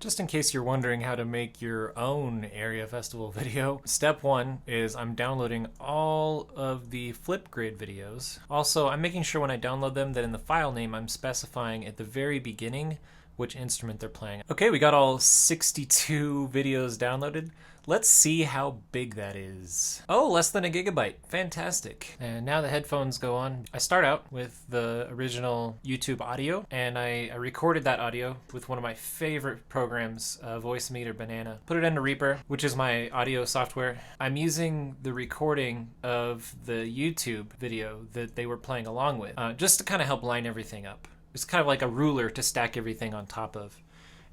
Just in case you're wondering how to make your own area festival video, step one is I'm downloading all of the Flipgrid videos. Also, I'm making sure when I download them that in the file name I'm specifying at the very beginning which instrument they're playing. Okay, we got all 62 videos downloaded. Let's see how big that is. Oh, less than a gigabyte. Fantastic. And now the headphones go on. I start out with the original YouTube audio, and I recorded that audio with one of my favorite programs, Voicemeeter Banana. Put it into Reaper, which is my audio software. I'm using the recording of the YouTube video that they were playing along with, just to kind of help line everything up. It's kind of like a ruler to stack everything on top of.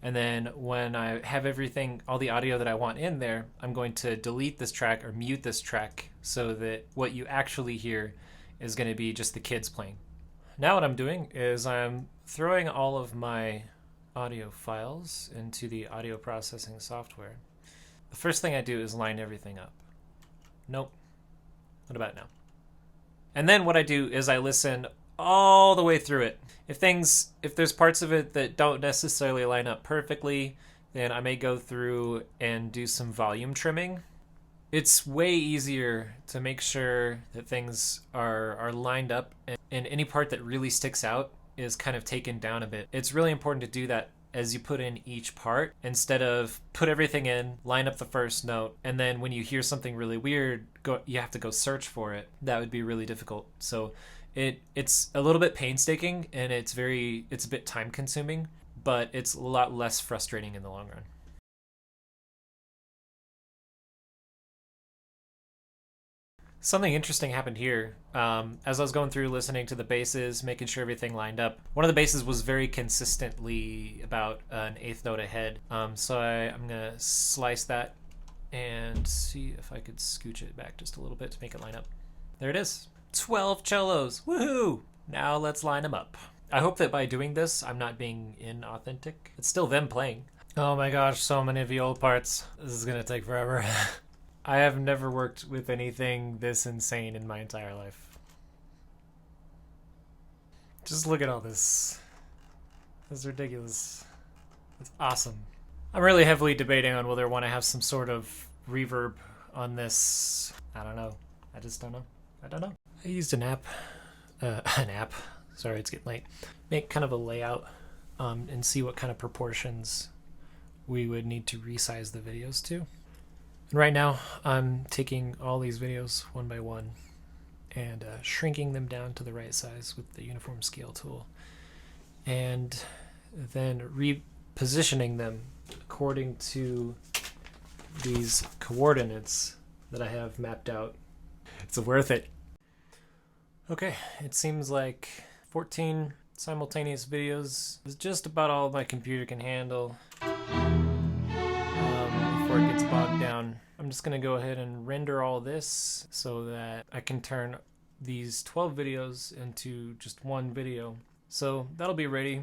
And then when I have everything, all the audio that I want in there, I'm going to delete this track or mute this track so that what you actually hear is going to be just the kids playing. Now what I'm doing is I'm throwing all of my audio files into the audio processing software. The first thing I do is line everything up. Nope. What about now? And then what I do is I listen all the way through it. If there's parts of it that don't necessarily line up perfectly, then I may go through and do some volume trimming. It's way easier to make sure that things are lined up, and any part that really sticks out is kind of taken down a bit. It's really important to do that as you put in each part, instead of put everything in, line up the first note, and then when you hear something really weird, you have to go search for it. That would be really difficult. So it's a little bit painstaking, and it's a bit time consuming, but it's a lot less frustrating in the long run. Something interesting happened here. As I was going through listening to the basses, making sure everything lined up, one of the basses was very consistently about an eighth note ahead. So I'm gonna slice that and see if I could scooch it back just a little bit to make it line up. There it is. 12 cellos. Woohoo! Now let's line them up. I hope that by doing this, I'm not being inauthentic. It's still them playing. Oh my gosh, so many viola parts. This is gonna take forever. I have never worked with anything this insane in my entire life. Just look at all this. This is ridiculous. It's awesome. I'm really heavily debating on whether I want to have some sort of reverb on this. I don't know. I just don't know. I don't know. I used an app. Sorry, it's getting late. Make kind of a layout and see what kind of proportions we would need to resize the videos to. And right now, I'm taking all these videos one by one and shrinking them down to the right size with the uniform scale tool, and then repositioning them according to these coordinates that I have mapped out. It's worth it. Okay, it seems like 14 simultaneous videos is just about all my computer can handle. Before it gets bogged down, I'm just going to go ahead and render all this so that I can turn these 12 videos into just one video. So that'll be ready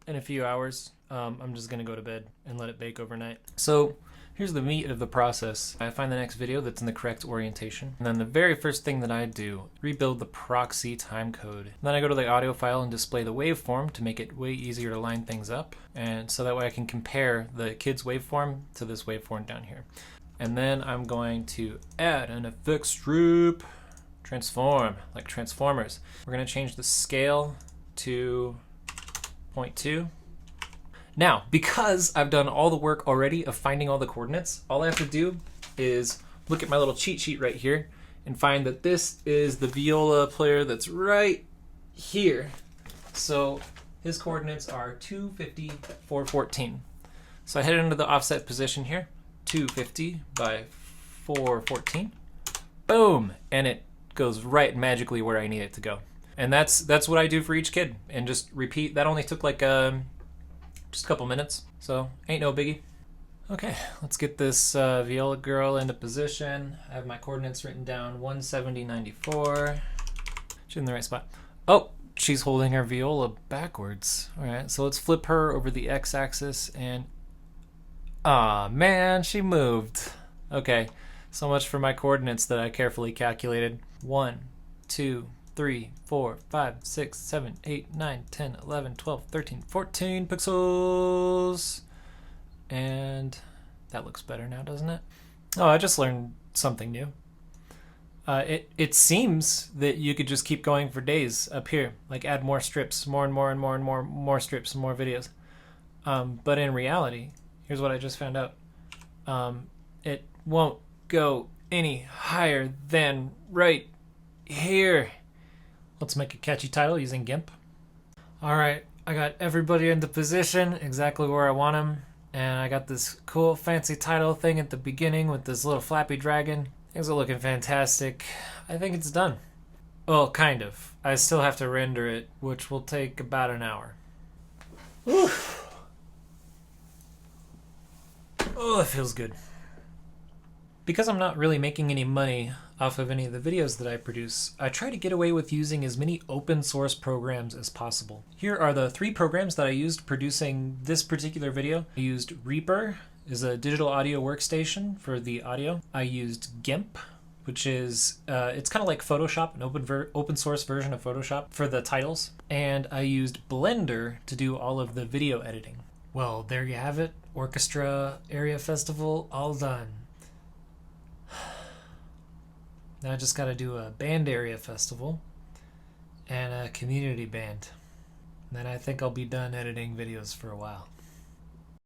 in a few hours. I'm just going to go to bed and let it bake overnight. So here's the meat of the process. I find the next video that's in the correct orientation, and then the very first thing that I do, rebuild the proxy timecode. Then I go to the audio file and display the waveform to make it way easier to line things up, and so that way I can compare the kids waveform to this waveform down here. And then I'm going to add an effect strip, transform, like Transformers. We're going to change the scale to 0.2. Now, because I've done all the work already of finding all the coordinates, all I have to do is look at my little cheat sheet right here and find that this is the viola player that's right here. So his coordinates are 250, 414. So I head into the offset position here, 250 by 414. Boom! And it goes right magically where I need it to go. And that's what I do for each kid, and just repeat. That only took like just a couple minutes, so ain't no biggie. Okay, let's get this viola girl into position. I have my coordinates written down, 170.94. She's in the right spot. Oh, she's holding her viola backwards. All right, so let's flip her over the x-axis, and man, she moved. Okay, so much for my coordinates that I carefully calculated. 1, 2, 3, 4, 5, 6, 7, 8, 9, 10, 11, 12, 13, 14 pixels. And that looks better now, doesn't it? Oh, I just learned something new. It seems that you could just keep going for days up here, like add more strips, more and more and more and more strips and more videos. But in reality, here's what I just found out. It won't go any higher than right here. Let's make a catchy title using GIMP. Alright, I got everybody into position exactly where I want them, and I got this cool fancy title thing at the beginning with this little flappy dragon. Things are looking fantastic. I think it's done. Well, kind of. I still have to render it, which will take about an hour. Oof. Oh, that feels good. Because I'm not really making any money off of any of the videos that I produce, I try to get away with using as many open source programs as possible. Here are the 3 programs that I used producing this particular video. I used Reaper, is a digital audio workstation for the audio. I used GIMP, which is, it's kind of like Photoshop, an open source version of Photoshop for the titles. And I used Blender to do all of the video editing. Well, there you have it. Orchestra Area Festival, all done. Now I just got to do a band area festival and a community band. And then I think I'll be done editing videos for a while.